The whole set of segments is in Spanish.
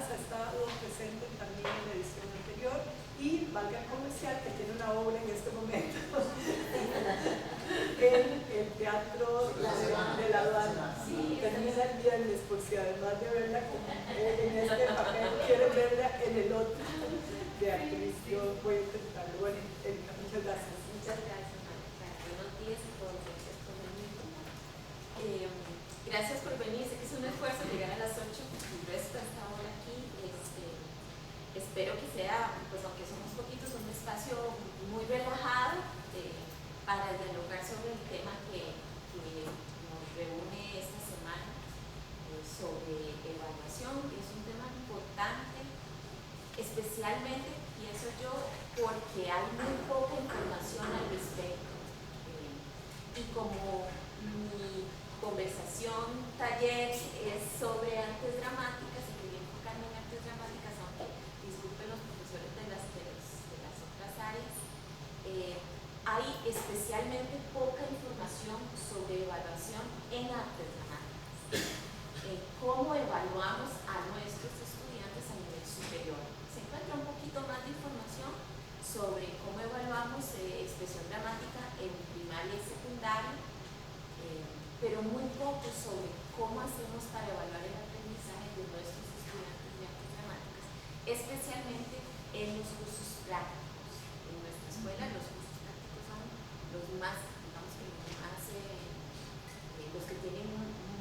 además ha estado presente también en la edición anterior, y valga el comercial, que tiene una obra en este momento en el Teatro de la Aduana. Termina el viernes, por si además de verla en este papel, quieren verla en el otro de actriz. Yo voy a intentarlo. Bueno, Erika, muchas gracias. Muchas gracias, María. Buenos días a todos. Gracias por venir. Sé que es un esfuerzo llegar a las 8 y resto hasta ahora aquí. Espero que sea, pues aunque somos poquitos, un espacio muy relajado para dialogar sobre el tema que nos reúne esta semana sobre evaluación, que es un tema importante, especialmente, pienso yo, porque hay muy poca información al respecto. Y como mi conversación, taller es sobre artes dramáticas, y quería enfocarme en artes dramáticas, aunque disculpen los profesores de las otras áreas, hay especialmente poca información sobre evaluación en artes dramáticas. ¿Cómo evaluamos a nuestros estudiantes a nivel superior? Se encuentra un poquito más de información sobre cómo evaluamos expresión dramática en primaria y secundaria, pero muy poco sobre cómo hacemos para evaluar el aprendizaje de nuestros estudiantes de artes dramáticas, especialmente en los cursos prácticos. En nuestra escuela los cursos prácticos son los más, digamos que los que tienen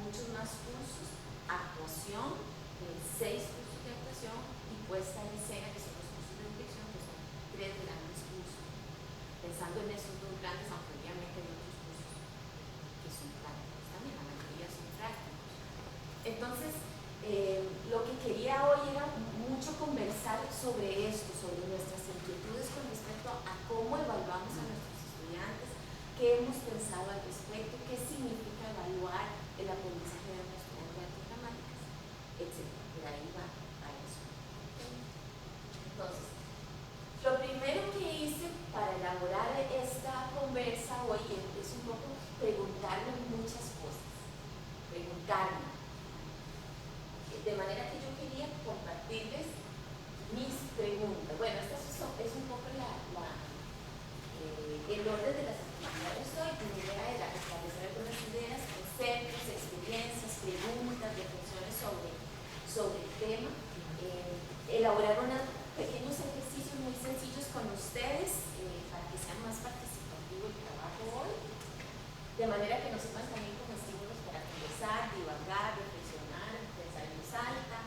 muchos más cursos: actuación, 6 cursos de actuación, y puesta en escena, que son los cursos de dirección, que son 3 grandes cursos. Pensando en esos 2 grandes, aunque obviamente hay otros cursos que son prácticos también, la mayoría son prácticos. Entonces, lo que quería hoy era mucho conversar sobre esto, sobre nuestras inquietudes con respecto a cómo evaluamos a nuestros estudiantes, qué hemos pensado al respecto, qué significa evaluar el aprendizaje de nuestros estudiantes de artes dramáticas, etc. Por ahí va a eso. Entonces, lo primero que hice para elaborar esta conversa hoy es un poco preguntarme muchas cosas, de manera que yo quería compartirles mis preguntas. Bueno, esta es un poco el orden de las actividades hoy. Primero era establecer algunas ideas, conceptos, experiencias, preguntas, reflexiones sobre el tema, elaborar unos pequeños ejercicios muy sencillos con ustedes para que sea más participativo el trabajo hoy, de manera que nos sirvan también como estímulos para conversar, divagar, reflexionar, pensar en voz alta,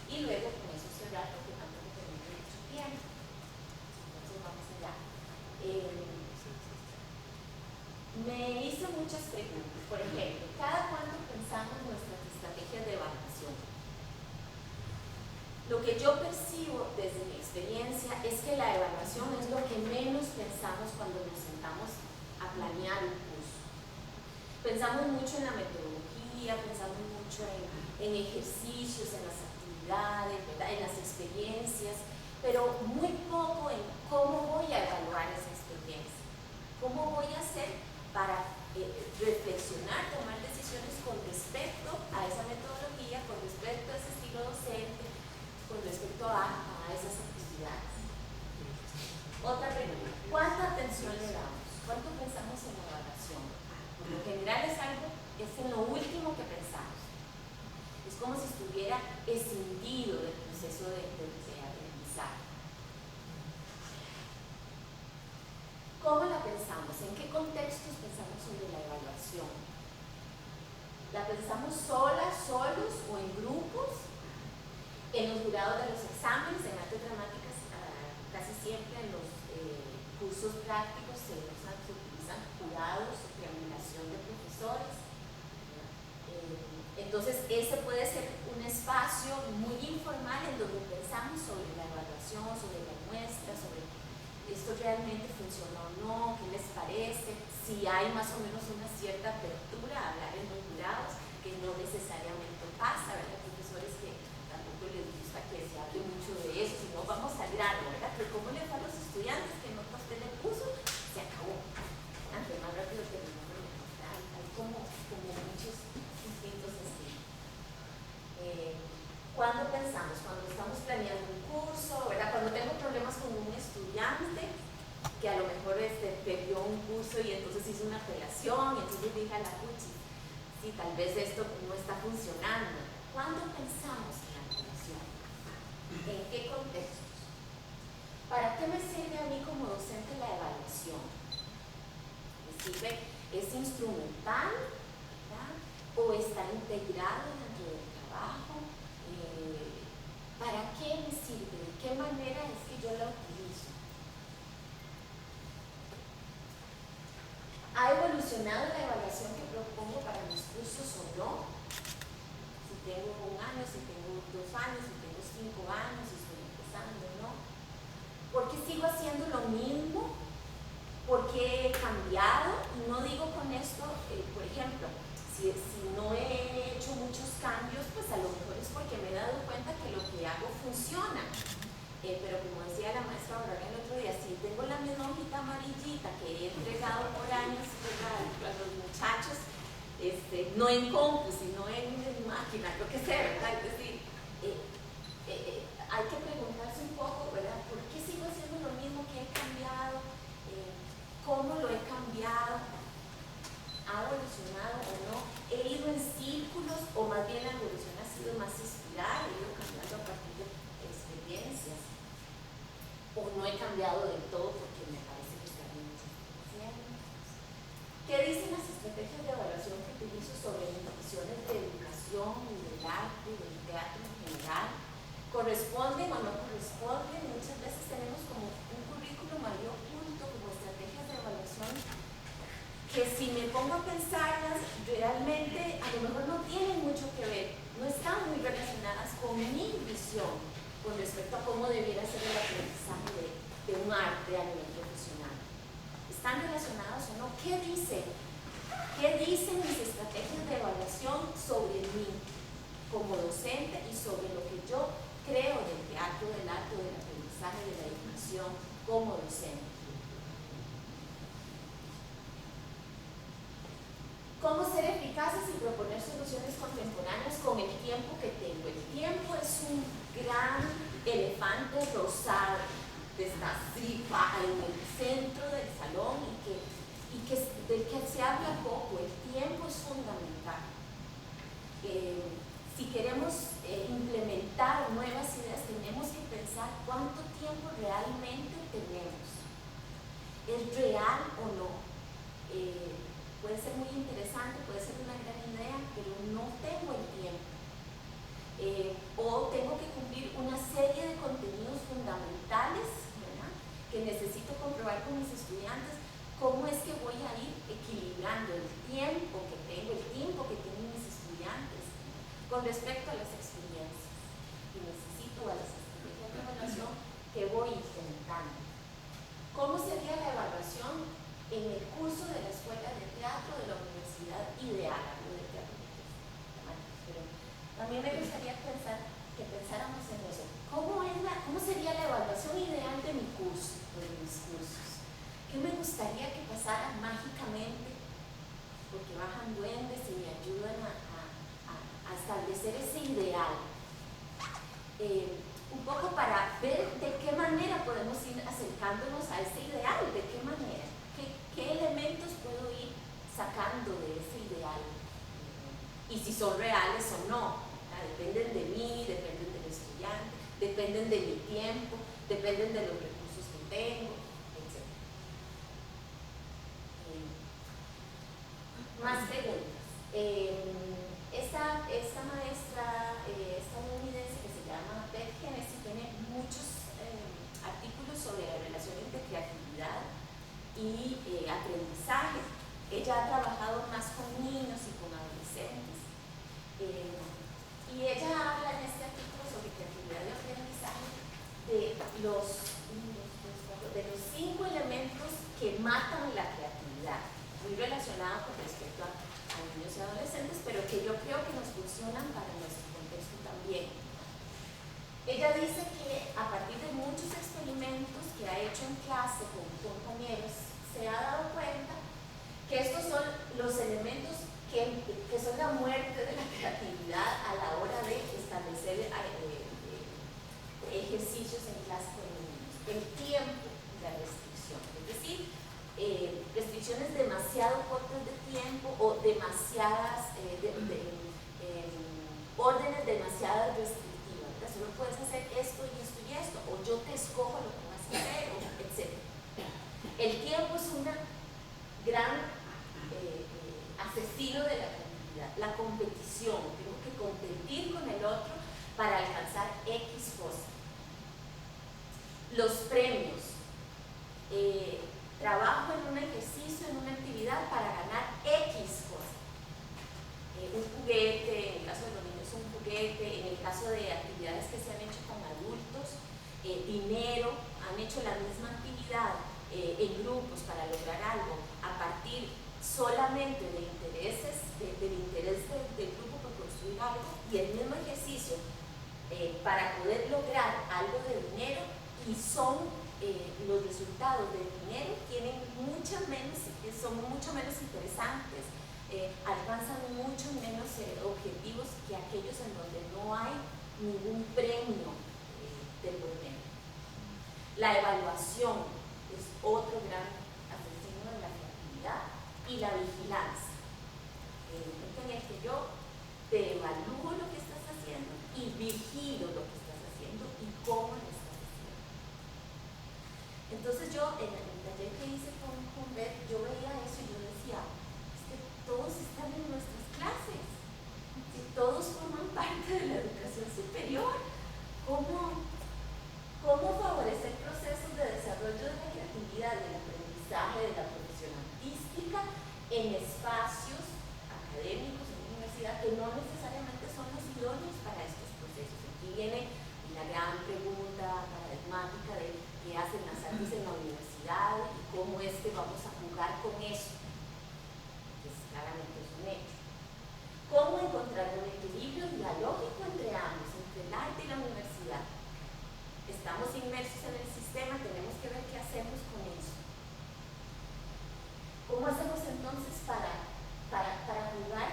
y luego con eso cerrar, porque tampoco tenemos mucho tiempo. Entonces vamos allá. Me hice muchas preguntas. Por ejemplo, ¿cada cuánto pensamos nuestras estrategias de evaluación? Lo que yo percibo desde mi experiencia es que la evaluación es lo que menos pensamos cuando nos sentamos a planear un curso. Pensamos mucho en la metodología, pensamos mucho en ejercicios, en las actividades, ¿verdad?, en las experiencias, pero muy poco en cómo voy a evaluar esa experiencia, cómo voy a hacer para reflexionar, tomar decisiones con respecto a esa metodología, con respecto a ese estilo docente, con respecto a esas actividades. Otra pregunta: ¿cuánta atención le damos? ¿Cuánto pensamos en la evaluación? Por lo general es en lo último que pensamos. Es como si estuviera escindido del proceso de aprendizaje. ¿Cómo la pensamos? ¿En qué contextos pensamos sobre la evaluación? ¿La pensamos sola, solos o en grupos? En los jurados de los exámenes, en artes dramáticas, casi siempre en los cursos prácticos se utilizan jurados, triangulación de profesores. Entonces, ese puede ser un espacio muy informal en donde pensamos sobre la evaluación, sobre la muestra, sobre esto realmente funciona o no, qué les parece, si hay más o menos una cierta apertura a hablar en los jurados, que no necesariamente pasa, ¿verdad? Profesores que tampoco les gusta que se hable mucho de eso, sino vamos al grano, ¿verdad? Pero ¿cómo le fue a los estudiantes que nota usted le puso? Se acabó. Entre más rápido terminamos mejor. Hay como muchos instintos así. ¿Cuándo pensamos? digamos, cuando estamos planeando un curso, ¿verdad? Cuando tengo problemas con un estudiante que a lo mejor perdió un curso y entonces hizo una apelación y entonces dije a la puchi, sí, tal vez esto no está funcionando. ¿Cuándo pensamos en la evaluación? ¿En qué contextos? ¿Para qué me sirve a mí como docente la evaluación? ¿Me sirve? ¿Es instrumental? ¿Verdad? ¿O está integrado dentro del trabajo? ¿Para qué me sirve? ¿De qué manera es que yo la utilizo? ¿Ha evolucionado la evaluación que propongo para mis cursos o no? Si tengo 1 año, si tengo 2 años, si tengo 5 años, si estoy empezando, ¿no? ¿Por qué sigo haciendo lo mismo? ¿Por qué he cambiado? Y no digo con esto, por ejemplo, si no he hecho muchos cambios, pues a lo mejor es porque me he dado cuenta que lo que hago funciona. Pero como decía la maestra Aurora el otro día, si tengo la misma hojita amarillita que he entregado por años a los muchachos, no en compu, sino en máquina, lo que sea, ¿verdad? Es decir, hay que preguntarse un poco, ¿verdad? ¿Por qué sigo haciendo lo mismo? ¿Qué he cambiado? ¿Cómo lo he cambiado? ¿Ha evolucionado o no? ¿He ido en círculos o más bien la evolución ha sido más espiral? ¿He ido cambiando a partir de experiencias? ¿O no he cambiado del todo porque me parece que está bien haciendo? ¿Qué dicen las estrategias de evaluación que utilizo sobre mis visiones de educación y del arte y del teatro en general? ¿Corresponden o no corresponden? Muchas veces tenemos como un currículum ahí oculto, como estrategias de evaluación que si me pongo a pensarlas, realmente a lo mejor no tienen mucho que ver, no están muy relacionadas con mi visión con respecto a cómo debiera ser el aprendizaje de un arte a nivel profesional. ¿Están relacionadas o no? ¿Qué dicen? ¿Qué dicen mis estrategias de evaluación sobre mí como docente y sobre lo que yo creo del teatro, del arte, del aprendizaje, de la educación como docente? ¿Cómo ser eficaces y proponer soluciones contemporáneas con el tiempo que tengo? El tiempo es un gran elefante rosado que está así en el centro del salón del que se habla poco. El tiempo es fundamental. Si queremos implementar nuevas ideas, tenemos que pensar cuánto tiempo realmente tenemos. ¿Es real o no? Puede ser muy interesante, puede ser una gran idea, pero no tengo el tiempo. O tengo que cumplir una serie de contenidos fundamentales, ¿verdad?, que necesito comprobar con mis estudiantes. ¿Cómo es que voy a ir equilibrando el tiempo que tengo, el tiempo que tienen mis estudiantes con respecto a las experiencias que necesito, a las estrategias de evaluación que voy implementando? ¿Cómo sería la evaluación en el curso de la Escuela de Teatro de la Universidad Ideal? Hablo de teatro, pero también me gustaría que pensáramos en eso. ¿Cómo sería la evaluación ideal de mi curso, o de mis cursos? ¿Qué me gustaría que pasara mágicamente? Porque bajan duendes y me ayudan a establecer ese ideal. Un poco para ver de qué manera podemos ir acercándonos a ese ideal, de qué manera. ¿Qué elementos puedo ir sacando de ese ideal? Y si son reales o no. Dependen de mí, dependen del estudiante, dependen de mi tiempo, dependen de los recursos que tengo, etc. Más preguntas. Esta maestra estadounidense que se llama Beth Hennessy tiene muchos artículos sobre la relación entre creatividad y aprendizaje. Ella ha trabajado más con niños y con adolescentes. Y ella habla en este artículo sobre creatividad y aprendizaje de los 5 elementos que matan la creatividad, muy relacionado con respecto a niños y adolescentes, pero que yo creo que nos funcionan para nuestro contexto también. Ella dice que a partir de muchos experimentos que ha hecho en clase con compañeros, se ha dado cuenta que estos son los elementos que son la muerte de la creatividad a la hora de establecer el tiempo y la restricción, es decir, restricciones demasiado cortas de tiempo o demasiadas, órdenes demasiado restrictivas, ¿verdad? Solo puedes hacer esto y esto y esto, o yo te escojo lo que vas a hacer, etc. El tiempo es un gran asesino de la creatividad, la competición, tengo que competir con el otro para alcanzar X cosa. Los premios, trabajo en un ejercicio, en una actividad para ganar X cosa. Un juguete, en el caso de los niños un juguete, en el caso de actividades que se han hecho con adultos, dinero, han hecho la misma actividad en grupos para lograr algo a partir solamente de intereses, del interés del grupo por construir algo, y el mismo ejercicio para poder lograr algo de dinero, y son los resultados del dinero son mucho menos interesantes, alcanzan mucho menos objetivos que aquellos en donde no hay ningún premio del por medio. La evaluación es otro gran asesino de la creatividad, y la vigilancia, en el que yo te evalúo lo que estás haciendo y vigilo lo que estás haciendo y cómo lo estás haciendo. Entonces yo en el taller que hice con Beth, yo veía eso y yo decía, es que todos están en nuestras clases, si todos forman parte de la educación superior, ¿cómo favorecer procesos de desarrollo de la creatividad, del aprendizaje, de la profesión artística en espacios académicos, en la universidad, que no necesariamente son los idóneos para estos procesos? Aquí viene la gran pregunta paradigmática de qué hacen las artes en la universidad y cómo es que vamos a jugar con eso, que claramente es un hecho. ¿Cómo encontrar un equilibrio dialógico entre ambos, entre el arte y la universidad? Estamos inmersos en el sistema, tenemos que ver qué hacemos con eso. ¿Cómo hacemos entonces para jugar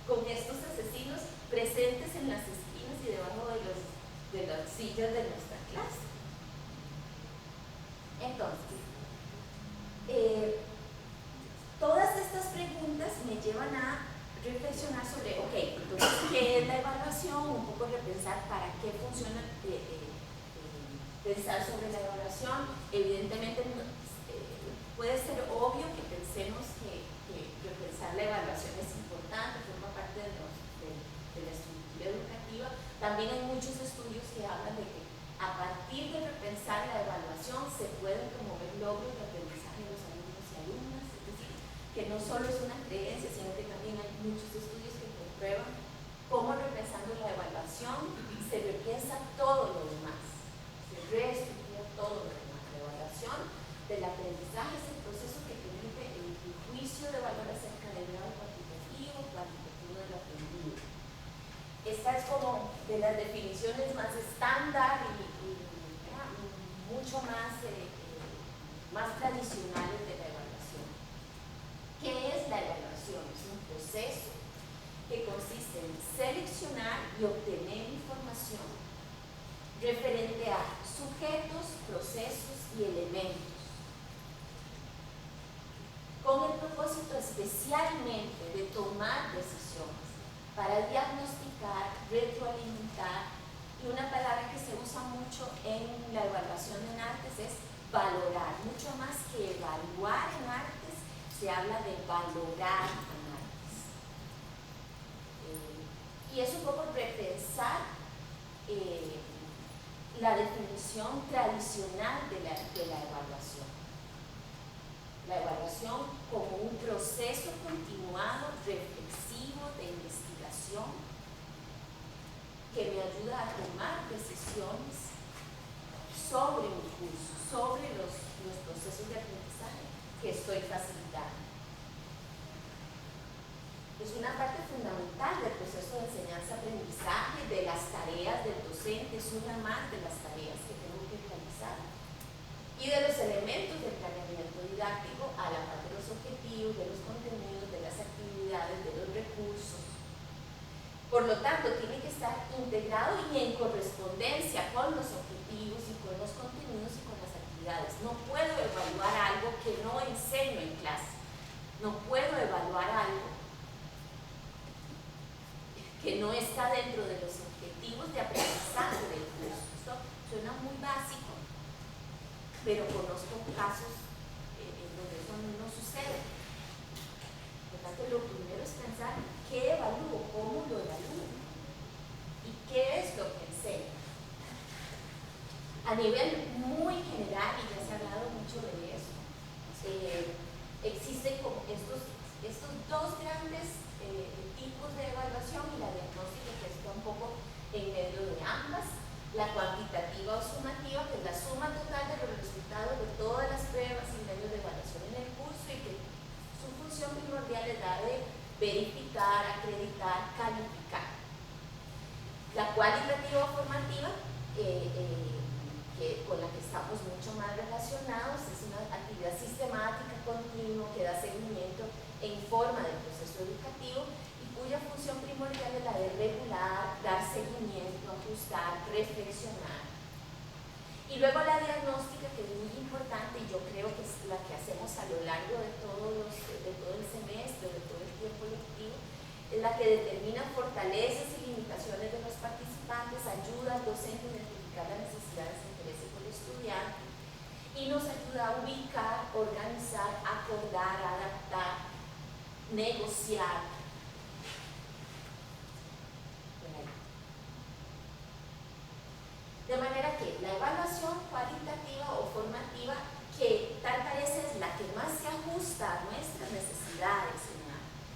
con estos asesinos presentes en las esquinas y debajo de las sillas de nuestra clase? Entonces, todas estas preguntas me llevan a reflexionar sobre, ok, entonces, ¿qué es la evaluación? Un poco repensar para qué funciona, pensar sobre la evaluación. Evidentemente, puede ser obvio que pensemos que repensar la evaluación es importante, forma parte de la estructura educativa. También hay muchos estudios que hablan de que a partir de repensar la evaluación se pueden promover logros de aprendizaje de los alumnos y alumnas, es decir, que no solo es una creencia, sino que también hay muchos estudios que comprueban cómo repensando la evaluación se repiensa todo lo demás, se reestructura todo lo demás. La evaluación del aprendizaje es el proceso que permite el juicio de valor acerca del grado cuantitativo del aprendido. Esta es como de las definiciones más estándar y mucho más tradicionales de la evaluación. ¿Qué es la evaluación? Es un proceso que consiste en seleccionar y obtener información referente a sujetos, procesos y elementos, con el propósito especialmente de tomar decisiones para diagnosticar, retroalimentar, y una palabra que se usa mucho en la evaluación en artes es valorar. Mucho más que evaluar en artes, se habla de valorar en artes. Y es un poco repensar la definición tradicional de la evaluación. La evaluación como un proceso continuado, reflexivo, de investigación, que me ayuda a tomar decisiones sobre mi curso, sobre los procesos de aprendizaje que estoy facilitando. Es una parte fundamental del proceso de enseñanza-aprendizaje, de las tareas del docente, es una más de las tareas que tengo que realizar, y de los elementos del planeamiento didáctico a la par de los objetivos, de los contenidos, de las actividades, de los recursos. Por lo tanto, tiene que estar integrado y en correspondencia con los objetivos y con los pero conozco casos en donde eso no sucede. Por lo tanto, lo primero es pensar qué evalúo, cómo lo evalúo y qué es lo que enseño. A nivel muy general, y ya se ha hablado mucho de eso, existen como estos dos grandes tipos de evaluación, y la diagnóstica que está un poco en medio de ambas, la cuantitativa o sumativa, que es la suma total de los resultados de todas las pruebas y medios de evaluación en el curso, y que su función primordial es la de verificar, acreditar, calificar. La cualitativa o formativa, con la que estamos mucho más relacionados, es una actividad sistemática, continua, que da seguimiento en forma del proceso educativo y cuya función primordial es la de regular, dar seguimiento, ajustar, reflexionar. Y luego la diagnóstica, que es muy importante, y yo creo que es la que hacemos a lo largo de todo el semestre, de todo el tiempo lectivo, es la que determina fortalezas y limitaciones de los participantes, ayuda al docente a identificar las necesidades e intereses del estudiante y nos ayuda a ubicar, organizar, acordar, adaptar, negociar. De manera que la evaluación cualitativa o formativa, que tal parece es la que más se ajusta a nuestras necesidades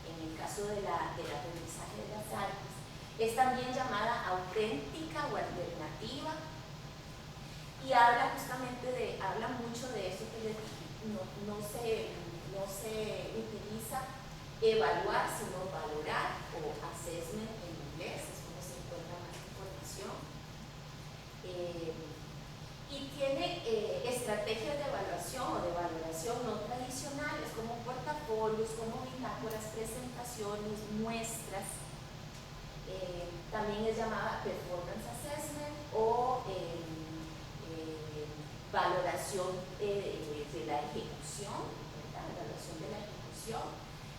en el caso del aprendizaje de las artes, es también llamada auténtica o alternativa, y habla justamente habla mucho de eso que les dije, no se utiliza evaluar, sino valorar, o assessment en inglés, es como se encuentra más información. Y tiene estrategias de evaluación o de valoración no tradicionales, como portafolios, como bitácoras, presentaciones, muestras. También es llamada performance assessment o valoración de la ejecución, ¿verdad? Evaluación de la ejecución,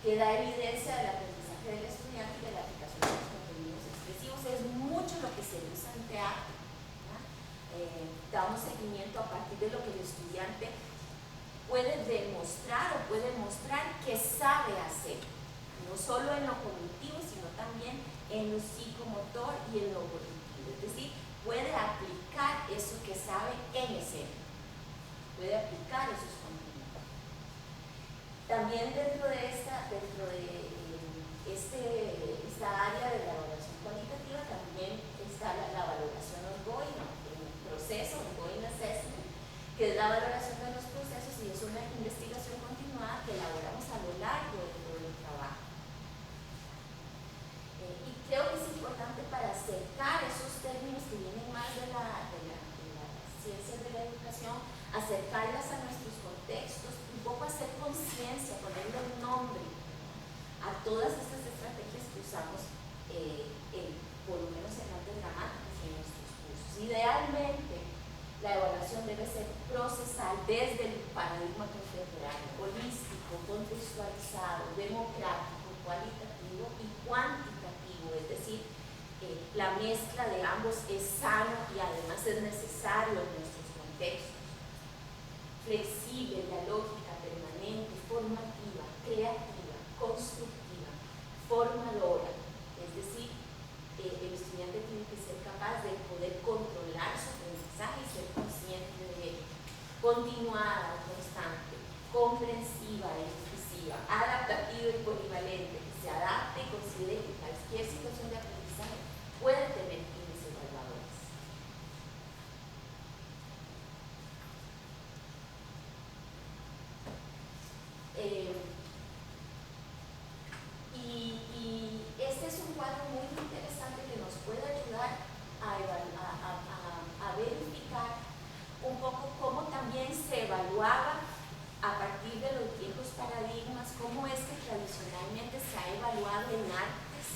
que da evidencia del aprendizaje del estudiante y de la aplicación de los contenidos expresivos. Es mucho lo que se usa en teatro. Damos seguimiento a partir de lo que el estudiante puede demostrar o puede mostrar que sabe hacer, no solo en lo cognitivo, sino también en lo psicomotor y en lo cognitivo. Es decir, puede aplicar eso que sabe en escena, puede aplicar esos contenidos. También dentro de esta área de la evaluación cualitativa también está la valoración ongoing, proceso, ongoing assessment, que es la valoración de los procesos, y es una investigación continuada que elaboramos a lo largo de todo el trabajo. Y creo que es importante, para acercar esos términos que vienen más de las ciencias de la educación, acercarlas a nuestros contextos, un poco hacer conciencia, ponerle un nombre a todas estas estrategias que usamos, por lo menos en artes dramáticas y en nuestros cursos. Idealmente, la evaluación debe ser procesal desde el paradigma contemporáneo, holístico, contextualizado, democrático, cualitativo y cuantitativo, es decir, la mezcla de ambos es sano y además es necesario en nuestros contextos. Flexible, dialógica, permanente, formativa, creativa, constructiva, formadora, es decir, el estudiante tiene que ser capaz de poder controlar su aprendizaje y ser consciente de él. Continuada, constante, comprensiva e inclusiva, adaptativa y polivalente, que se adapte y considere que cualquier situación de aprendizaje puede tener fines evaluadores. Y este es un cuadro muy interesante que nos puede ayudar a verificar un poco cómo también se evaluaba a partir de los viejos paradigmas, cómo es que tradicionalmente se ha evaluado en artes,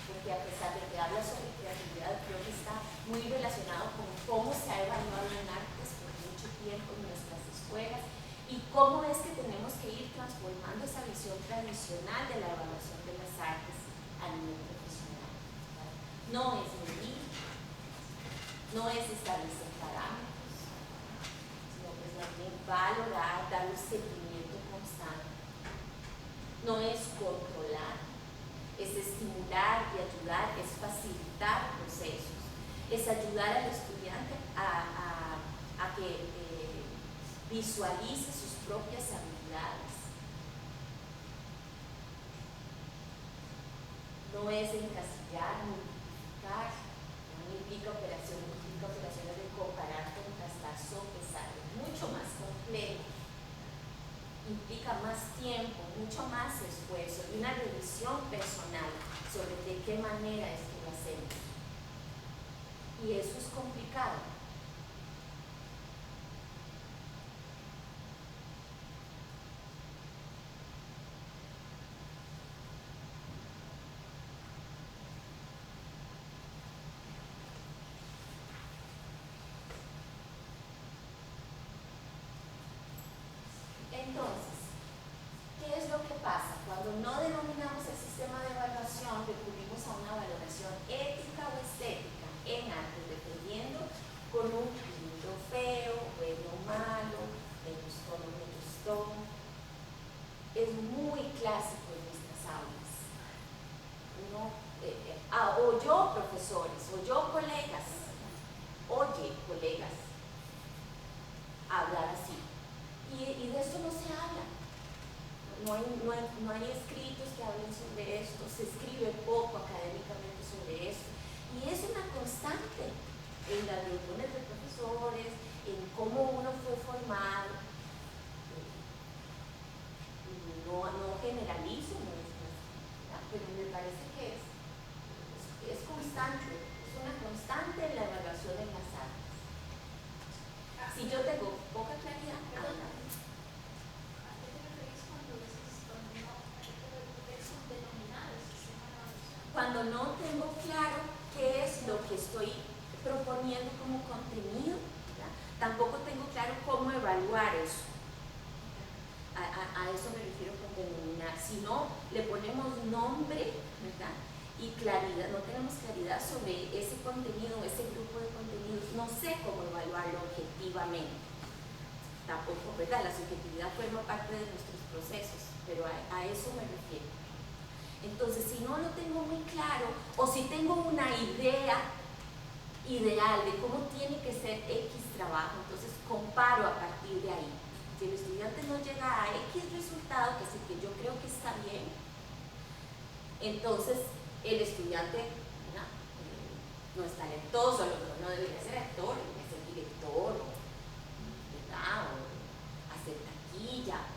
porque a pesar de que habla sobre creatividad, creo que está muy relacionado con cómo se ha evaluado en artes por mucho tiempo en nuestras escuelas, y cómo es que tenemos que ir transformando esa visión tradicional de la evaluación de las artes a nivel profesional. No es medir, no es establecer parámetros, también va a lograr dar un seguimiento constante. No es controlar, es estimular y ayudar, es facilitar procesos, es ayudar al estudiante a que visualice sus propias habilidades. No es encasillar, multiplicar, no implica operaciones de comparar, contrastar, sopesar, es mucho más complejo. Implica más tiempo, mucho más esfuerzo y una revisión personal sobre de qué manera es que lo hacemos. Y eso es complicado. Entonces, ¿qué es lo que pasa? Cuando no denominamos el sistema de evaluación, recurrimos a una valoración ética o estética en artes, dependiendo con un lindo feo, bueno o malo, me gustó, no me gustó. Es muy clásico en nuestras aulas. O yo, profesores, o yo, colegas, oye, colegas, hablar así. Y de esto no se habla. No hay escritos que hablen sobre esto, se escribe poco académicamente sobre esto. Y es una constante en las reuniones de profesores, en cómo uno fue formado. No generalizo, pero me parece que es constante, es una constante en la evaluación en las artes. Si yo tengo poca claridad, cuando no tengo claro qué es lo que estoy proponiendo como contenido, ¿verdad? Tampoco tengo claro cómo evaluar eso. A eso me refiero con denominar. Si no le ponemos nombre, ¿verdad? Y claridad, no tenemos claridad sobre ese contenido, ese grupo de contenidos, no sé cómo evaluarlo objetivamente. Tampoco, ¿verdad? La subjetividad forma parte de nuestros procesos, pero a eso me refiero. Entonces, si no lo tengo muy claro, o si tengo una idea ideal de cómo tiene que ser X trabajo, entonces comparo a partir de ahí. Si el estudiante no llega a X resultado, que es el que yo creo que está bien, entonces el estudiante no es talentoso, no debería ser actor, debería ser director, ¿verdad? O hacer taquilla.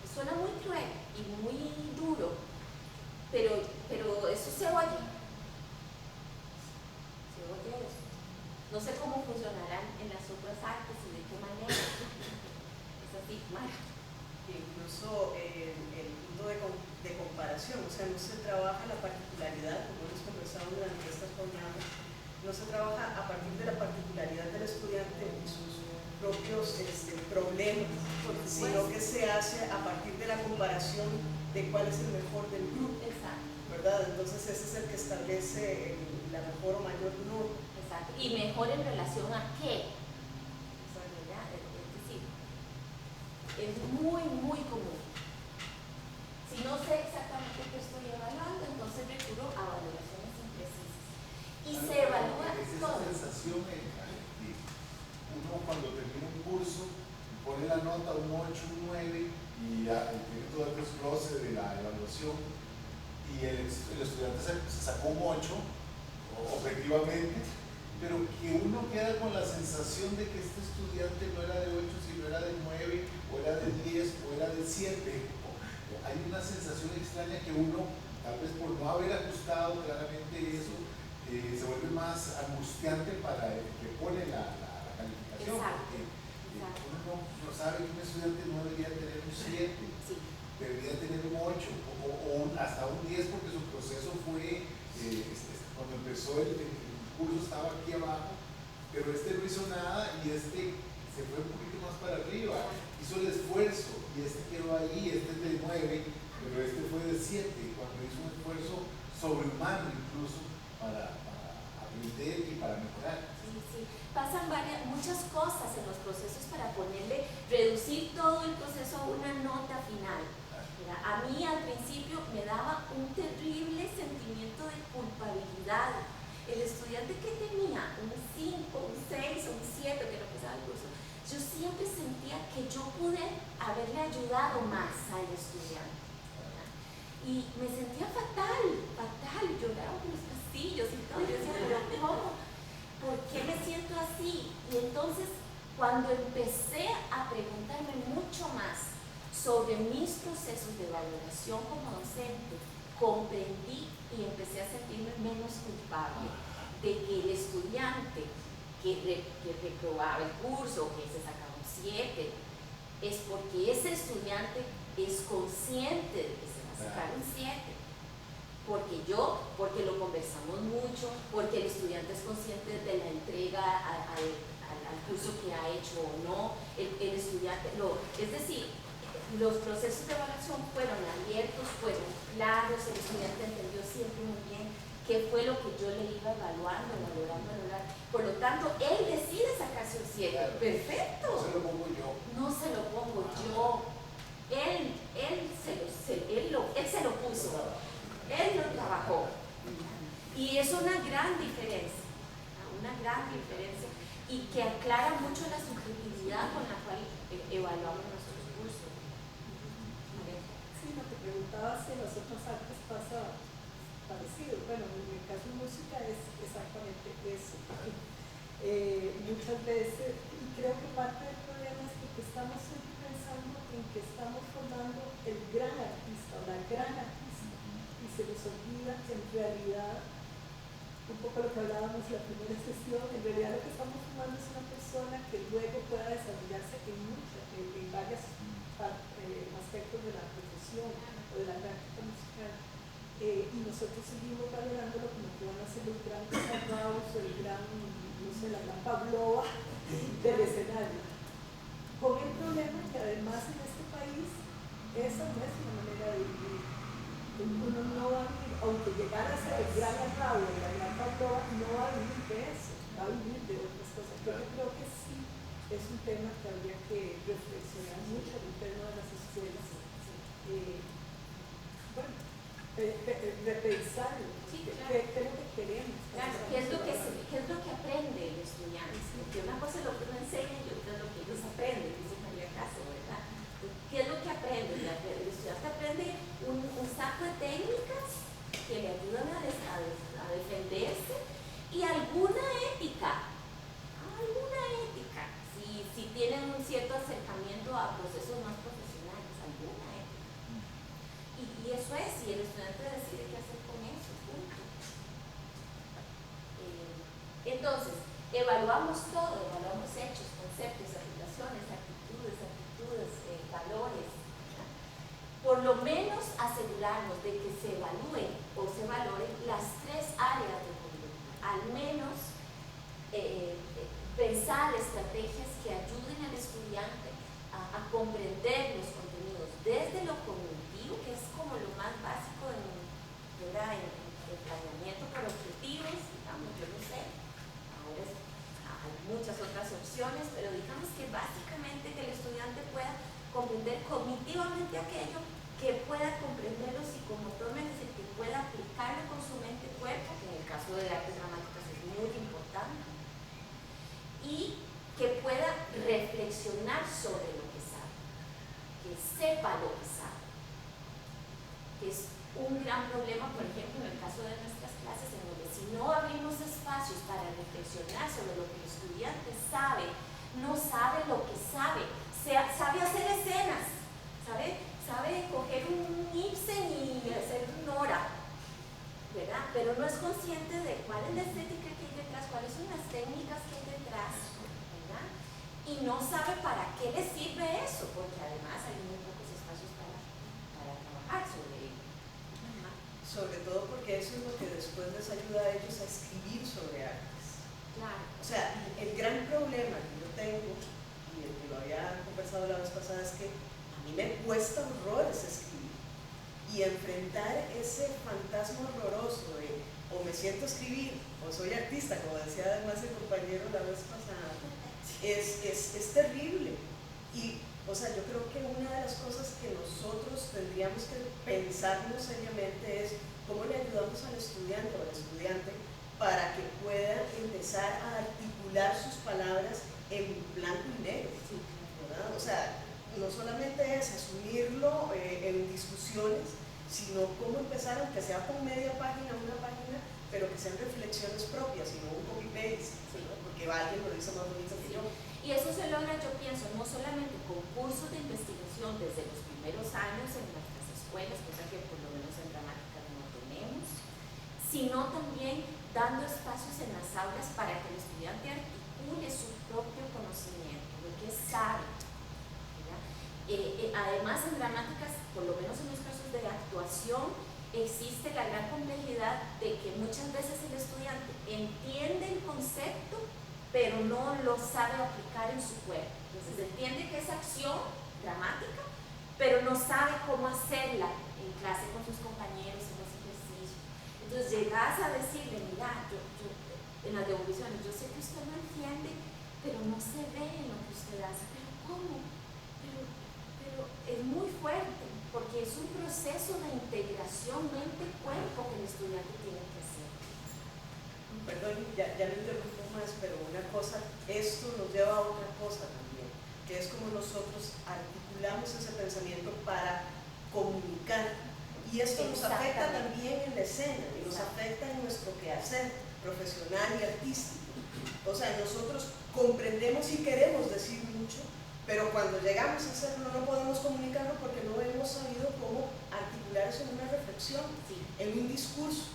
Suena muy cruel y muy duro, pero eso se oye. Se oye eso. No sé cómo funcionarán en las otras artes y de qué manera. Es así, Mara. Incluso el punto de comparación, o sea, no se trabaja la particularidad, como hemos conversado durante esta jornada, no se trabaja a partir de la particularidad del estudiante y sus propios problemas, sino que se hace a partir de la comparación de cuál es el mejor del grupo. Exacto. ¿Verdad? Entonces ese es el que establece la mejor o mayor norma. Exacto. Y mejor en relación a qué. ¿Verdad? Es decir, es muy, muy común. Si no sé exactamente qué estoy evaluando, entonces recurro a valoraciones imprecisas. Y se evalúa todo. Es esa sensación que uno cuando termina un curso pone la nota un 8, un 9 y ya tiene todo el desglose de la evaluación y el estudiante se sacó un 8 objetivamente, pero que uno queda con la sensación de que este estudiante no era de 8 sino era de 9 o era de 10 o era de 7. Hay una sensación extraña que uno, tal vez por no haber ajustado claramente eso, se vuelve más angustiante para el que pone la calificación. Exacto. Porque uno no sabe que un estudiante no debería tener un 7, Sí. debería tener un 8 o hasta un 10 porque su proceso fue, cuando empezó el curso estaba aquí abajo, pero no hizo nada y se fue un poquito más para arriba, hizo el esfuerzo y quedó ahí, es de 9, pero fue de 7, cuando hizo un esfuerzo sobrehumano incluso para aprender y para mejorar. Sí, pasan muchas cosas en los procesos para reducir todo el proceso a una nota final. ¿Verdad? A mí al principio me daba un terrible sentimiento de culpabilidad. El estudiante que tenía un 5, un 6 o un 7, que no pasaba el curso, yo siempre sentía que yo pude haberle ayudado más al estudiante. ¿Verdad? Y me sentía fatal, lloraba por los pasillos y todo. Yo decía, pero ¿cómo? ¿Por qué me siento así? Y entonces, cuando empecé a preguntarme mucho más sobre mis procesos de valoración como docente, comprendí y empecé a sentirme menos culpable de que el estudiante que reprobaba el curso, que se sacaba un 7, es porque ese estudiante es consciente de que se va a sacar un 7. Porque lo conversamos mucho, porque el estudiante es consciente de la entrega al curso que ha hecho o no, el estudiante, es decir, los procesos de evaluación fueron abiertos, fueron claros, el estudiante entendió siempre muy bien qué fue lo que yo le iba evaluando, valorando. Por lo tanto, él decide sacarse un 7. Claro. Perfecto. No se lo pongo yo. No se lo pongo yo. Él se lo puso. Él lo trabajó. Y es una gran diferencia. Y que aclara mucho la subjetividad con la cual evaluamos nuestros cursos. Sí, lo que preguntaba si en las otras artes pasa parecido. Bueno, en el caso de música es exactamente eso. Muchas veces, y creo que parte del problema es que estamos siempre pensando en que estamos formando el gran artista o la gran artista, y se nos olvida que en realidad, un poco lo que hablábamos en la primera sesión, en realidad lo que estamos formando es una persona que luego pueda desarrollarse en varios aspectos de la profesión o de la práctica musical. Y nosotros seguimos valorándolo como que van a ser los grandes Carraus o la gran Pavlova del escenario. Con el problema que además en este país esa no es una manera de vivir. Uno no va a vivir, aunque llegara a ser el gran Carrau o la gran Pavlova, no va a vivir de eso, va a vivir de otras cosas. Yo creo que sí es un tema que habría que reflexionar mucho en torno a las escuelas. Repensarlo. Sí, claro. ¿Qué es lo que queremos? Claro, ¿qué es lo que aprende el estudiante? Porque una cosa es lo que uno enseña y otra es lo que ellos aprenden, dice María Caso, ¿verdad? ¿Qué es lo que aprende? El estudiante aprende un saco de técnicas que le ayudan a defenderse y alguna ética. Si tienen un cierto acercamiento a procesos más profesionales, alguna ética. Y eso es, y el estudiante decide qué hacer con eso, punto. Entonces, evaluamos todo, evaluamos hechos, conceptos, aplicaciones, actitudes, valores. ¿Verdad? Por lo menos asegurarnos de que se evalúen o se valoren las 3 áreas de conducta. Al menos pensar estrategias que ayuden al estudiante a comprender los contenidos desde lo cognitivo, que es como lo más básico en el planeamiento por objetivos, digamos, yo no sé, ahora hay muchas otras opciones, pero digamos que básicamente que el estudiante pueda comprender cognitivamente aquello, que pueda comprenderlo psicomotormente, que pueda aplicarlo con su mente-cuerpo, que en el caso de artes dramáticas es muy importante, y que pueda reflexionar sobre lo que sabe, que sepa lo que sabe, que es un gran problema, por ejemplo, en el caso de nuestras clases, en donde si no abrimos espacios para reflexionar sobre lo que el estudiante sabe, no sabe lo que sabe hacer escenas, sabe coger un Ibsen y hacer un Nora, ¿verdad? Pero no es consciente de cuál es la estética que hay detrás, cuáles son las técnicas que hay detrás, ¿verdad? Y no sabe para qué le sirve eso, porque además hay muy pocos espacios para trabajar sobre ello. Sobre todo porque eso es lo que después les ayuda a ellos a escribir sobre artes. Claro. O sea, el gran problema que yo tengo, y el que lo había conversado la vez pasada, es que a mí me cuesta horrores escribir. Y enfrentar ese fantasma horroroso de o me siento a escribir o soy artista, como decía además el compañero compañero la vez pasada, es terrible. Y, o sea, yo creo que una de las cosas que nosotros tendríamos que pensarnos seriamente es cómo le ayudamos al estudiante o al estudiante para que pueda empezar a articular sus palabras en blanco y negro, ¿verdad? O sea, no solamente es asumirlo en discusiones, sino cómo empezar, aunque sea con media página, una página, pero que sean reflexiones propias y no un copy-paste, porque alguien lo dice más bonito que yo. Y eso se logra, yo pienso, no solamente con cursos de investigación desde los primeros años en nuestras escuelas, cosa que por lo menos en gramática no tenemos, sino también dando espacios en las aulas para que el estudiante articule su propio conocimiento, lo que sabe. Además, en gramáticas, por lo menos en los casos de actuación, existe la gran complejidad de que muchas veces el estudiante entiende el concepto, pero no lo sabe aplicar en su cuerpo. Entonces entiende que es acción dramática, pero no sabe cómo hacerla en clase con sus compañeros, en los ejercicios. Entonces llegas a decirle, mira, yo en las devoluciones, yo sé que usted no entiende, pero no se ve en lo que usted hace. ¿Pero cómo? Pero es muy fuerte, porque es un proceso de integración mente-cuerpo que el estudiante tiene que hacer. Perdón, ya lo interrumpo más, pero una cosa, esto nos lleva a otra cosa también, que es como nosotros articulamos ese pensamiento para comunicar. Y esto nos afecta también en la escena, y nos afecta en nuestro quehacer profesional y artístico. O sea, nosotros comprendemos y queremos decir mucho, pero cuando llegamos a hacerlo no podemos comunicarlo porque no hemos sabido cómo articular eso en una reflexión, en un discurso.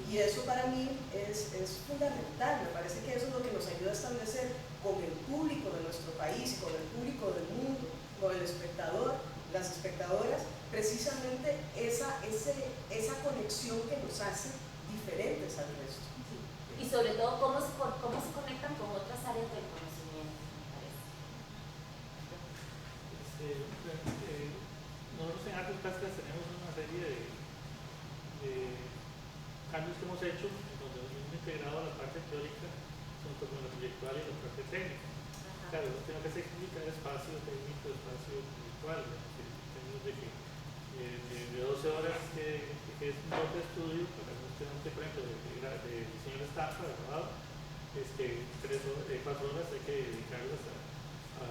Y eso para mí es fundamental. Me parece que eso es lo que nos ayuda a establecer con el público de nuestro país, con el público del mundo, con el espectador, las espectadoras, precisamente esa conexión que nos hace diferentes al resto. Y sobre todo cómo se conectan con otras áreas del conocimiento, me parece. Nosotros en artes plásticas tenemos una serie de cambios que hemos hecho, donde hemos integrado la parte teórica junto con la proyectual y la parte técnica. Claro, tengo que explicar espacio técnico, espacio virtual, en términos de que de 12 horas que es un bloque de estudio para un estudiante, por ejemplo, de diseño de estampa, de grabado, 4 horas hay que dedicarlas a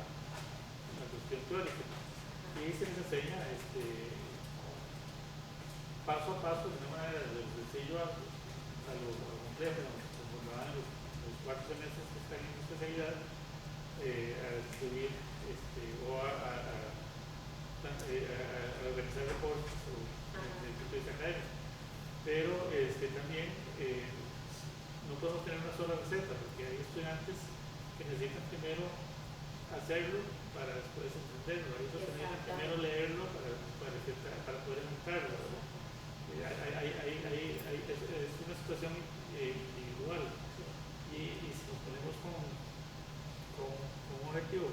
la cuestión teórica. Y ahí se les enseña paso a paso, de una manera de lo sencillo a lo complejo, como van los 4 semestres que están en especialidad, a escribir o a organizar reportes o desde el punto de vista académico. Pero también no podemos tener una sola receta, porque hay estudiantes que necesitan primero hacerlo para después entenderlo, hay otros que necesitan primero leerlo para poder entenderlo. Es una situación individual. Y si nos ponemos con un objetivo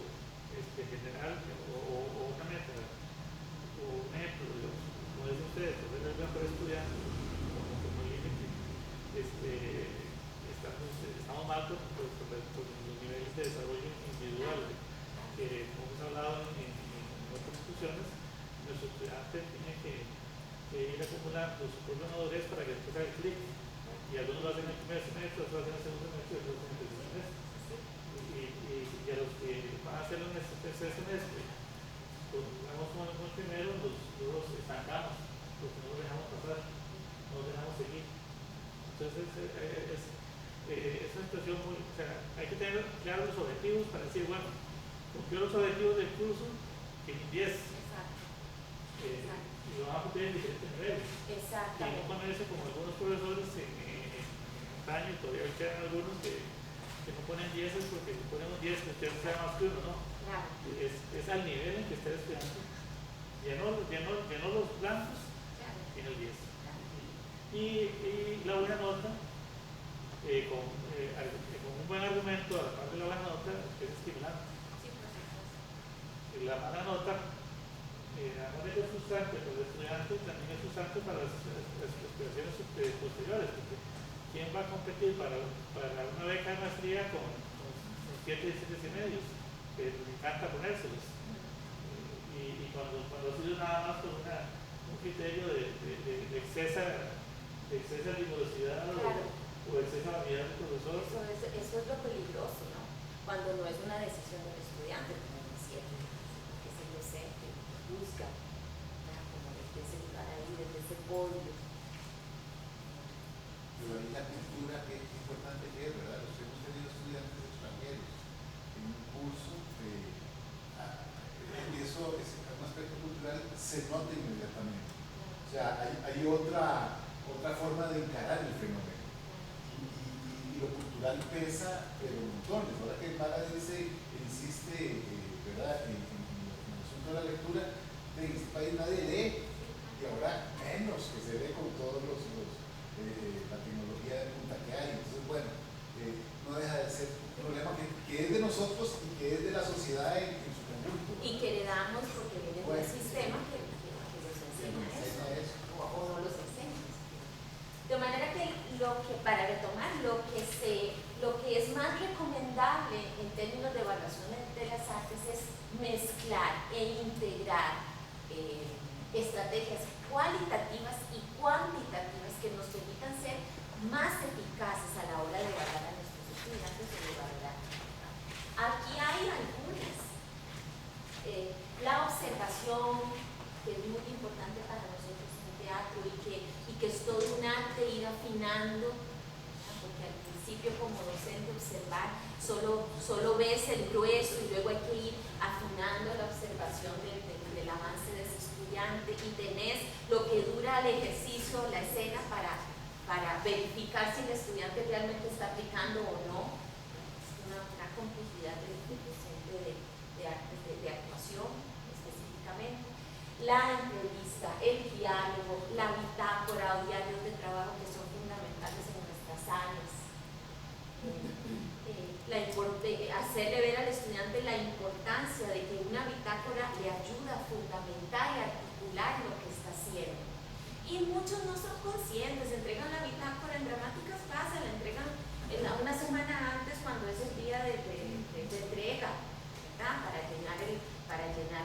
general o una meta, o un ejemplo, como dicen ustedes, poder el mejor estudiante como límite, estamos mal por los niveles de desarrollo individual que, como hemos hablado en otras discusiones, nuestro estudiante tiene que ir acumulando su propia madurez para que después haga el clic. Y algunos lo hacen en el primer semestre, otros lo hacen en el segundo semestre y otros en el tercer semestre. Y a los que van a hacerlo en el tercer semestre, pues vamos con el primero, los estancamos, porque no los dejamos pasar, no los dejamos seguir. Entonces es una situación muy, o sea, hay que tener claros los objetivos para decir, bueno, cumplió los objetivos del curso, que en 10. Y lo van a cumplir en diferentes niveles. Y no ponerse como algunos profesores en antaño, todavía quedan algunos que no ponen 10 porque si ponemos 10 que ustedes sean más que uno, ¿no? Claro. Es al nivel en que esté estudiando. Llenó los blancos en el 10. Y la buena nota, con un buen argumento a la parte de la buena nota, es estimulante. La mala nota, además de que es frustrante para el estudiante, también es frustrante para las aspiraciones posteriores, porque ¿quién va a competir para una beca de friega con 7 y 7 medios, que les encanta ponérselos. Y cuando ha sido nada más por un criterio de excesa rigurosidad o excesa vanidad del profesor. Eso es lo peligroso, ¿no? Cuando no es una decisión del estudiante, como decía, que es el docente, que busca, ¿verdad? Como desde ese lugar ahí, desde ese podio. Pero ahí la cultura, que es importante que es, ¿verdad? Los hemos tenido estudiantes extranjeros en un curso y eso es un aspecto cultural, se nota inmediatamente. O sea, hay otra forma de encarar el fenómeno. Y lo cultural pesa, pero montones. Ahora que Mara insiste, ¿verdad? En el asunto de la lectura, en este país nadie lee, y ahora menos que se lee con todos la tecnología de punta que hay. Entonces, bueno, no deja de ser un problema que es de nosotros y que es de la sociedad en su conjunto. Y que heredamos porque viene de un sistema que los enseña eso, o no los enseña. De manera que para retomar, lo que es más recomendable en términos de evaluación de las artes es mezclar e integrar estrategias cualitativas y cuantitativas que nos permitan ser más eficaces a la hora de evaluar a nuestros estudiantes o de evaluar. Aquí hay algunas. La observación, que es muy importante para nosotros en el teatro y que es todo un arte ir afinando, ¿verdad? Porque al principio como docente observar solo ves el grueso y luego hay que ir afinando la observación del avance de ese estudiante y tenés lo que dura el ejercicio, la escena para verificar si el estudiante realmente está aplicando o no. Es una complejidad del docente de artes de actuación específicamente. La entrevista, el diálogo, la bitácora o diarios de trabajo que son fundamentales en nuestras áreas. Hacerle ver al estudiante la importancia de que una bitácora le ayuda a fundamentar y articular lo que está haciendo. Y muchos no son conscientes, entregan la bitácora en dramáticas pasa, la entregan una semana antes cuando es el día de entrega, ¿verdad? Para llenar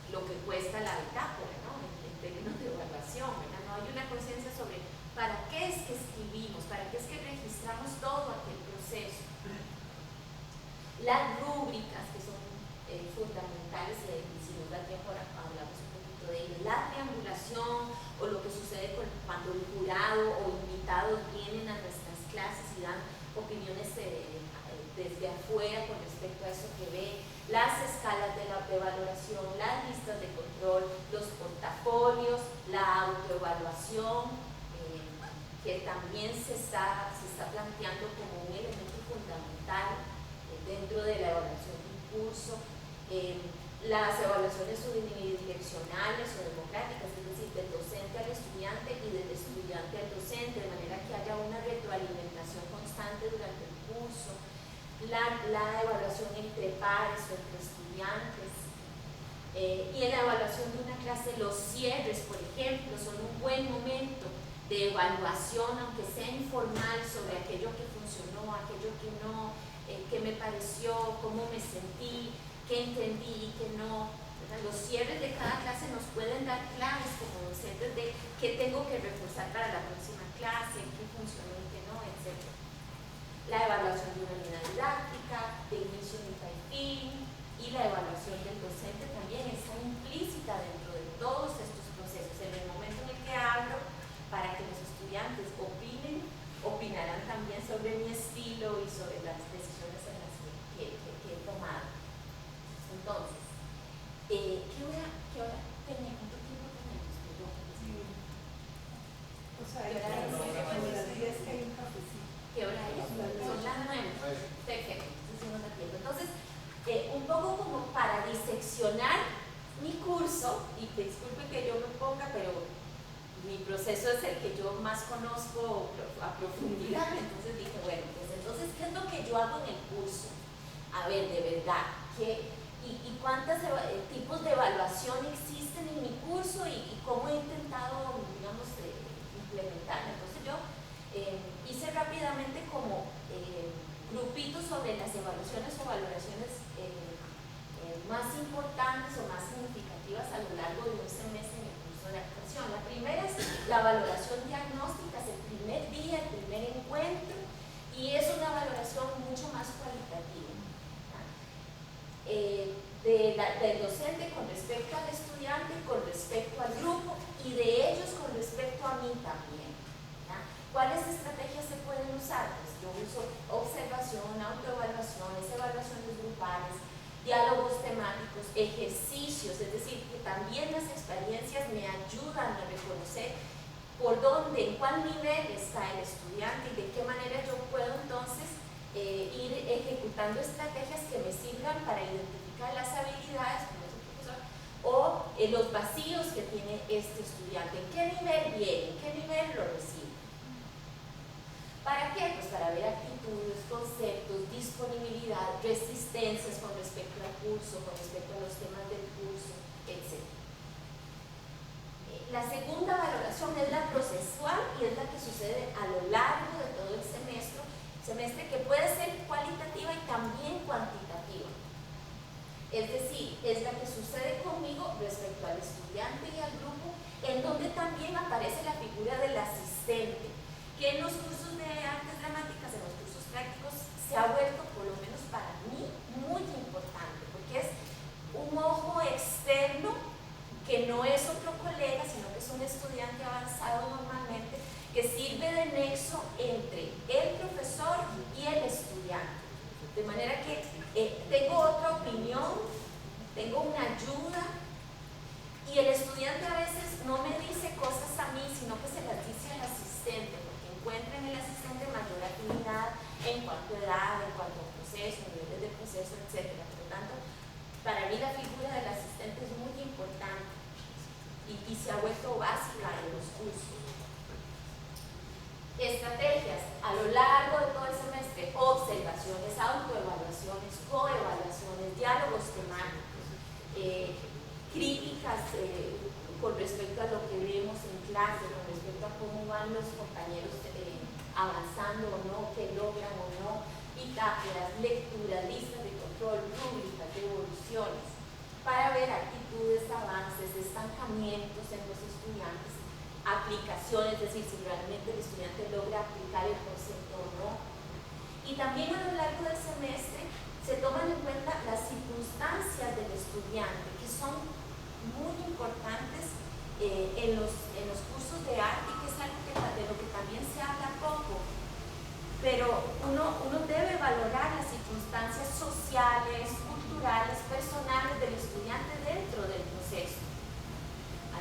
lo que cuesta la bitácora, ¿no? En términos de evaluación, ¿verdad? No hay una conciencia sobre para qué es que escribimos, para qué es que registramos todo aquel proceso. Las rúbricas, que son fundamentales, y si nos da tiempo ahora hablamos un poquito de ellas. La triangulación o lo que sucede cuando el jurado o invitados vienen a nuestras clases y dan opiniones desde afuera con respecto a eso que ve. Las escalas de valoración, las listas de control, los portafolios, la autoevaluación, que también se está planteando como un elemento fundamental dentro de la evaluación de un curso. Las evaluaciones unidireccionales o democráticas, es decir, del docente al estudiante y del estudiante al docente, de manera que haya una retroalimentación constante durante el curso. La evaluación entre pares o entre estudiantes. Y en la evaluación de una clase, los cierres, por ejemplo, son un buen momento de evaluación, aunque sea informal, sobre aquello que funcionó, aquello que no, qué me pareció, cómo me sentí, qué entendí y qué no. Los cierres de cada clase nos pueden dar claves como docentes de qué tengo que reforzar para la próxima clase, qué funcionó y qué no, etc. La evaluación de una unidad didáctica, de inicio, mitad y fin, y la evaluación del docente también está implícita dentro de todos estos procesos. En el momento en el que hablo, para que los estudiantes opinarán también sobre mi estilo y sobre las decisiones en las que he tomado. Entonces, ¿qué hora tenemos? ¿Cuánto tiempo tenemos? O sea, como las 10 que hay un cafecito. ¿Qué hora es? Son las 9. Perfecto, entonces no da tiempo. Entonces, un poco como para diseccionar mi curso, y disculpen que yo me ponga, pero mi proceso es el que yo más conozco a profundidad, entonces dije, bueno, pues entonces, ¿qué es lo que yo hago en el curso? A ver, de verdad, ¿y cuántos tipos de evaluación existen en mi curso y cómo he intentado, digamos, implementarla? Entonces yo hice rápidamente como escrito sobre las evaluaciones o valoraciones más importantes o más significativas a lo largo de un semestre en el curso de actuación. La primera es la valoración diagnóstica, es el primer día, el primer encuentro, y es una valoración mucho más cualitativa del docente con respecto al estudiante, con respecto al grupo y de ellos con respecto a mí también. ¿Cuáles estrategias se pueden usar? Pues yo uso observación, autoevaluaciones, evaluaciones grupales, diálogos temáticos, ejercicios, es decir, que también las experiencias me ayudan a reconocer por dónde, en cuál nivel está el estudiante y de qué manera yo puedo entonces ir ejecutando estrategias que me sirvan para identificar las habilidades, como dice el profesor, o los vacíos que tiene este estudiante, en qué nivel viene, en qué nivel lo recibe. ¿Para qué? Pues para ver actitudes, conceptos, disponibilidad, resistencias con respecto al curso, con respecto a los temas del curso, etc. La segunda valoración es la procesual y es la que sucede a lo largo de todo el semestre, que puede ser cualitativa y también cuantitativa. Es decir, es la que sucede conmigo respecto al estudiante y al grupo, en donde también aparece la figura del asistente, que en los cursos de artes dramáticas, en los cursos prácticos, se ha vuelto, por lo menos para mí, muy importante, porque es un ojo externo que no es otro colega, sino que es un estudiante avanzado normalmente, que sirve de nexo entre el profesor y el estudiante. De manera que tengo otra opinión, tengo una ayuda, y el estudiante a veces no me dice cosas a mí, sino que se las dice al asistente, porque encuentra en el asistente mayor afinidad en cuanto a edad, en cuanto a proceso, niveles de proceso, etc. Por lo tanto, para mí la figura del asistente es muy importante y se ha vuelto básica en los cursos. Estrategias a lo largo de todo el semestre: observaciones, autoevaluaciones, coevaluaciones, diálogos temáticos, críticas con respecto a lo que vemos en clase, con respecto a cómo van los compañeros avanzando o no, qué logran o no, bitácoras, lecturas, listas de control, rúbricas, devoluciones, para ver actitudes, avances, estancamientos en los estudiantes, aplicaciones, es decir, si realmente el estudiante logra aplicar el concepto o no. Y también a lo largo del semestre se toman en cuenta las circunstancias del estudiante, que son muy importantes en los cursos de arte, que es algo de lo que también se habla poco, pero uno debe valorar las circunstancias sociales, culturales, personales del estudiante dentro del proceso.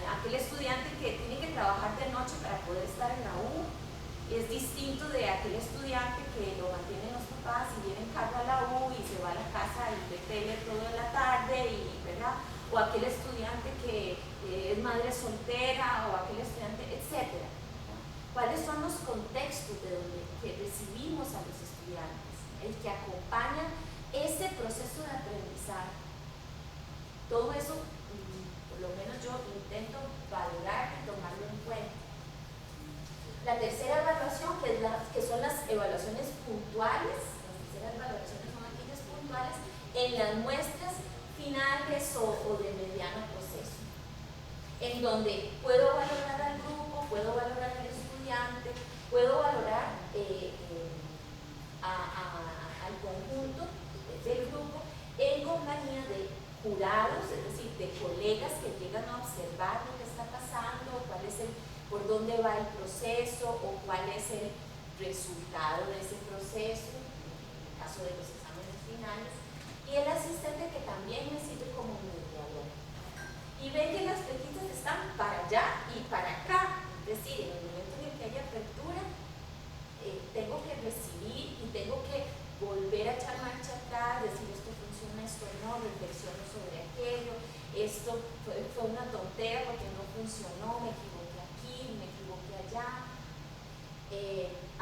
Aquel estudiante que tiene que trabajar de noche para poder estar en la U es distinto de aquel estudiante que lo mantienen los papás y viene en carro a la U y se va a la casa y ve tele toda la tarde, ¿verdad? O aquel estudiante que es madre soltera, o aquel estudiante, etc. ¿Cuáles son los contextos de donde que recibimos a los estudiantes? El que acompaña ese proceso de aprendizaje. Todo eso, por lo menos yo intento valorar y tomarlo en cuenta. La tercera evaluación, que son las evaluaciones puntuales, las terceras evaluaciones son aquellas puntuales en las muestras finales o de mediano proceso, en donde puedo valorar al grupo, puedo valorar al estudiante, puedo valorar al conjunto del grupo en compañía de jurados, es decir, de colegas que llegan a observar lo que está pasando, por dónde va el proceso o cuál es el resultado de ese proceso, en el caso de los exámenes finales, y el asistente, que también me sirve como mediador. Y ven que las flechitas están para allá y para acá, es decir, en el momento en el que haya apertura, tengo que recibir y tengo que volver a echar marcha atrás, decir esto funciona, esto no, reflexiono sobre aquello, esto fue una tontera porque no funcionó, me equivoqué aquí, me equivoqué allá.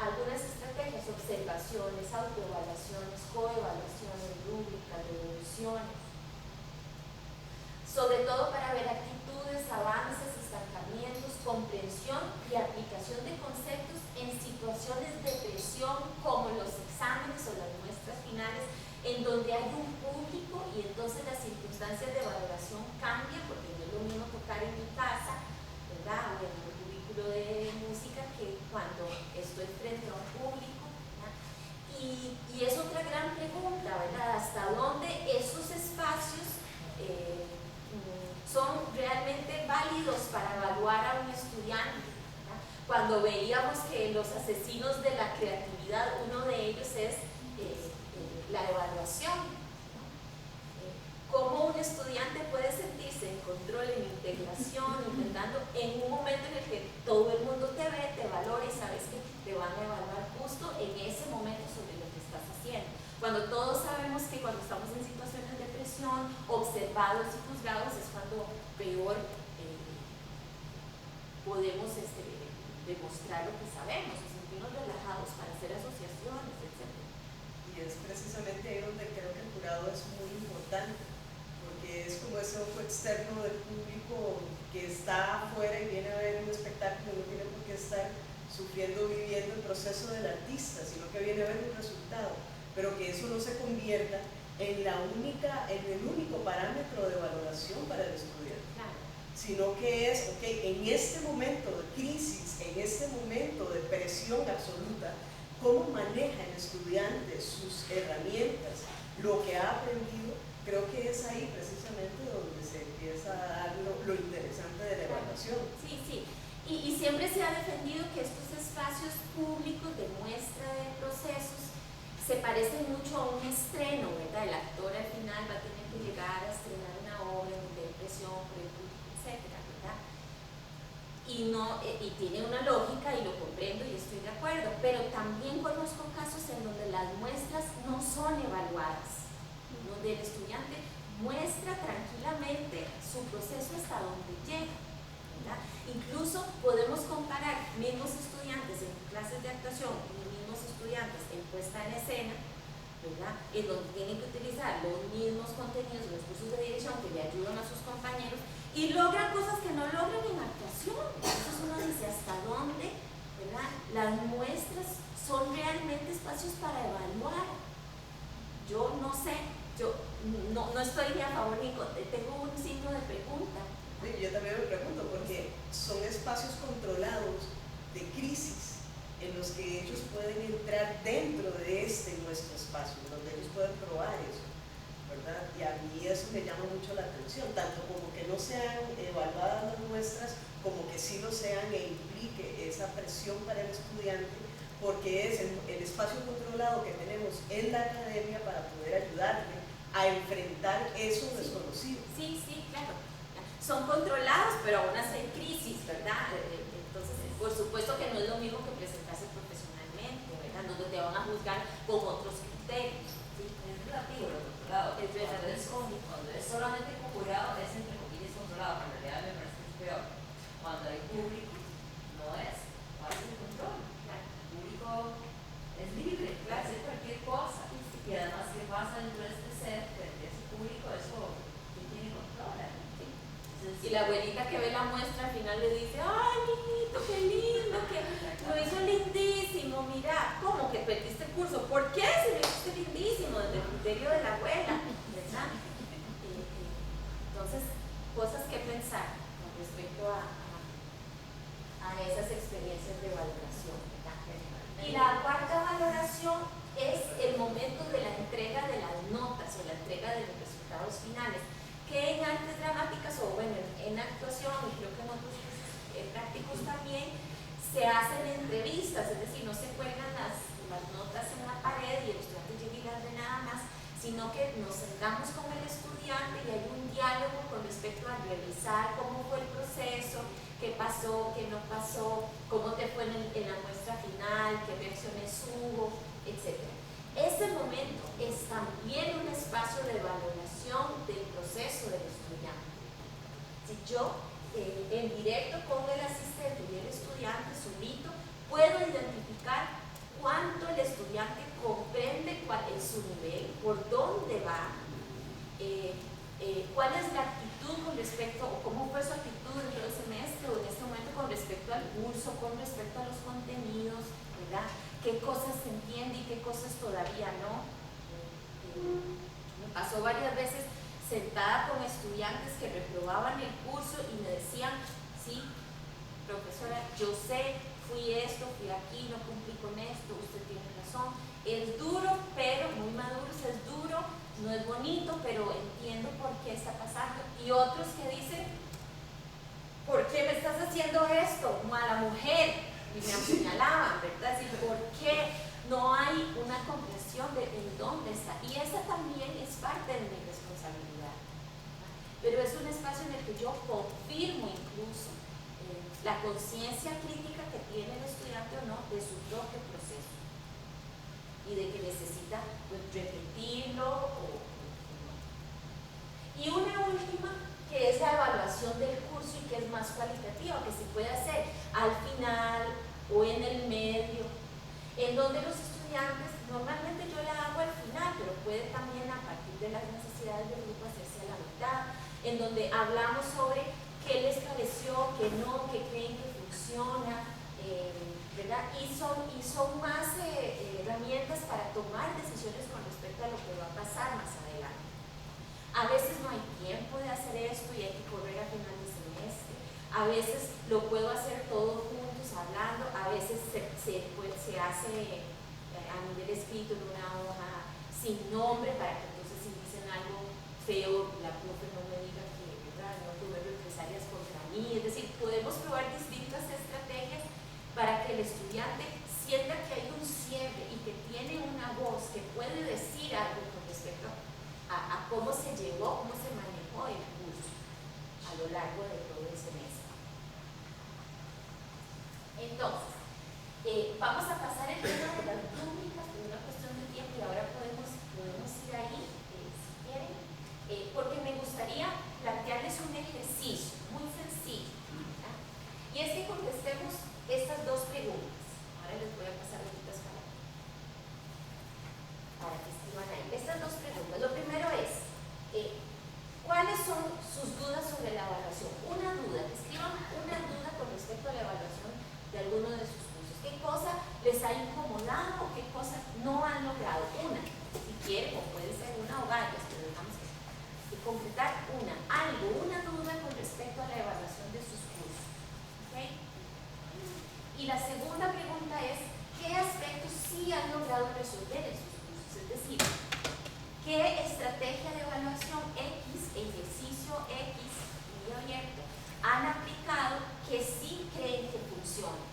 Algunas estrategias: observaciones, autoevaluaciones, coevaluaciones, rúbricas, devoluciones, sobre todo para ver actitudes, avances, estancamientos, comprensión y aplicación de conceptos en situaciones de presión como los exámenes o las muestras pregunta, ¿verdad? ¿Hasta dónde esos espacios son realmente válidos para evaluar a un estudiante? ¿Verdad? Cuando veíamos que los asesinos de la creatividad, uno de ellos es la evaluación. ¿Cómo un estudiante puede sentirse en control, en integración, intentando en un momento en el que todo el mundo te ve, te valora y sabes que te van a evaluar justo en ese momento sobre lo que estás haciendo? Cuando todos sabemos que cuando estamos en situaciones de presión, observados y juzgados, es cuando peor podemos demostrar lo que sabemos, o sentirnos relajados para hacer asociaciones, etc. Y es precisamente ahí donde creo que el jurado es muy importante, porque es como ese ojo externo del público que está afuera y viene a ver un espectáculo, no tiene por qué estar sufriendo, viviendo el proceso del artista, sino que viene a ver un resultado, pero que eso no se convierta en el único parámetro de valoración para el estudiante. Claro. Sino que es, ok, en este momento de crisis, en este momento de presión absoluta, cómo maneja el estudiante sus herramientas, lo que ha aprendido. Creo que es ahí precisamente donde se empieza a dar lo interesante de la evaluación. Sí, sí. Y siempre se ha defendido que estos espacios públicos de muestra de procesos se parecen mucho a un estreno, ¿verdad? El actor al final va a tener que llegar a estrenar una obra de presión por el público, etcétera, ¿verdad? Y tiene una lógica y lo comprendo y estoy de acuerdo, pero también conozco casos en donde las muestras no son evaluadas, donde el estudiante muestra tranquilamente su proceso hasta donde llega, ¿verdad? Incluso podemos comparar mismos estudiantes en clases de actuación y mismos estudiantes en puesta en escena, ¿verdad? En donde tienen que utilizar los mismos contenidos de los cursos de dirección que le ayudan a sus compañeros y logran cosas que no logran en actuación. Entonces uno dice hasta dónde, ¿verdad? Las muestras son realmente espacios para evaluar. Yo no sé, yo no estoy ni a favor ni contra, tengo un signo de pregunta. Sí, yo también me pregunto, porque son espacios controlados de crisis en los que ellos pueden entrar dentro de nuestro espacio, donde ellos pueden probar eso, ¿verdad? Y a mí eso me llama mucho la atención, tanto como que no sean evaluadas las muestras, como que sí lo sean e implique esa presión para el estudiante, porque es el espacio controlado que tenemos en la academia para poder ayudarle a enfrentar eso desconocido. Sí, sí, claro. Son controlados, pero aún así hay crisis, ¿verdad? Entonces, por supuesto que no es lo mismo que presentarse profesionalmente, ¿verdad? Donde te van a juzgar con otros criterios. ¿Sí? Es relativo lo controlado. Es relativo. Cuando es solamente conjurado, es entre comillas controlado, pero en realidad me parece que es peor. Cuando hay público, no es. ¿Cuál es el control? Claro. El público es libre, puede hacer cualquier cosa. Y además, ¿qué pasa dentro de este set frente a ese público? Eso, ¿quién tiene control? Y la abuelita que ve la muestra al final le dice, ¡ay, mijito, qué lindo! Que lo hizo lindísimo, mira, ¿cómo que perdiste el curso? ¿Por qué se lo hiciste lindísimo? Desde el criterio de la abuela, ¿verdad? Entonces, cosas que pensar con respecto a esas experiencias de valoración, ¿verdad? Y la cuarta valoración es el momento de la entrega de las notas o la entrega de los resultados finales, que en artes dramáticas o bueno, en actuación y creo que en otros prácticos también se hacen entrevistas, es decir, no se cuelgan las notas en la pared y el estudiante llega y las ve nada más, sino que nos sentamos con el estudiante y hay un diálogo con respecto a revisar cómo fue el proceso, qué pasó, qué no pasó, cómo te fue en la muestra final, qué reacciones hubo, etc. Este momento es también un espacio de valoración del proceso del estudiante. Si yo en directo con el asistente y el estudiante solito puedo identificar cuánto el estudiante comprende cuál es su nivel, por dónde va, cuál es la actitud con respecto, o cómo fue su actitud dentro del semestre o en este momento con respecto al curso, con respecto a los contenidos, ¿verdad? Qué cosas se entiende y qué cosas todavía no. Me pasó varias veces sentada con estudiantes que reprobaban el curso y me decían, sí, profesora, yo sé, fui esto, fui aquí, no cumplí con esto, usted tiene razón. Es duro, pero muy maduro, se está pasando, y otros que dicen, ¿por qué me estás haciendo esto? Mala mujer, y me apuñalaban, ¿verdad? Es decir, ¿por qué no hay una comprensión de en dónde está? Y esa también es parte de mi responsabilidad. Pero es un espacio en el que yo confirmo incluso la conciencia crítica que tiene el estudiante o no de su propio proceso y de que necesita pues, repetirlo o no. Y una última, que es la evaluación del curso y que es más cualitativa, que se puede hacer al final o en el medio, en donde los estudiantes, normalmente yo la hago al final, pero puede también a partir de las necesidades del grupo hacerse a la mitad, en donde hablamos sobre qué les pareció, qué no, qué creen que funciona, ¿verdad? Y son más herramientas para tomar decisiones con respecto a lo que va a pasar más adelante. A veces no hay tiempo de hacer esto y hay que correr a final de semestre. A veces lo puedo hacer todos juntos hablando, a veces se hace a nivel escrito en una hoja sin nombre para que entonces si dicen algo feo, la profe no me diga que, ¿verdad?, no tuve represalias contra mí. Es decir, podemos probar distintas estrategias para que el estudiante sienta que hay un cierre y que tiene una voz que puede decir algo con respecto a cómo se llevó, cómo se manejó el curso a lo largo de todo el semestre. Entonces, vamos a pasar el tema de las rúbricas por una cuestión de tiempo y ahora podemos ir ahí, si quieren, porque me gustaría plantearles un ejercicio muy sencillo, ¿verdad? Y es que contestemos estas dos preguntas. Ahora les voy a pasar ahorita para que escriban ahí. Estas dos preguntas. Lo primero es, ¿cuáles son sus dudas sobre la evaluación? Una duda, que escriban una duda con respecto a la evaluación de alguno de sus cursos. ¿Qué cosa les ha incomodado o qué cosas no han logrado? Una, si quieren, o puede ser una o varias, pero digamos que concretar una duda con respecto a la evaluación de sus cursos. ¿Okay? Y la segunda pregunta es, ¿qué aspectos sí han logrado resolver en sus cursos? Es decir, ¿qué estrategia de evaluación X, ejercicio X, muy abierto, han aplicado que sí creen que funciona,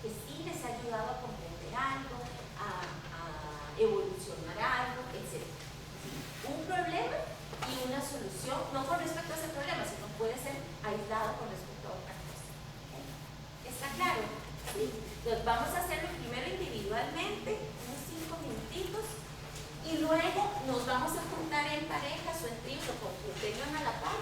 que sí les ha ayudado a comprender algo, a evolucionar algo, etc.? Un problema y una solución, no con respecto a ese problema, sino puede ser aislado con respecto a otra cosa. ¿Okay? ¿Está claro? Sí. Entonces vamos a hacerlo primero individualmente, unos 5 minutitos, y luego nos vamos a juntar en parejas o en tríos o con quien tengan a la par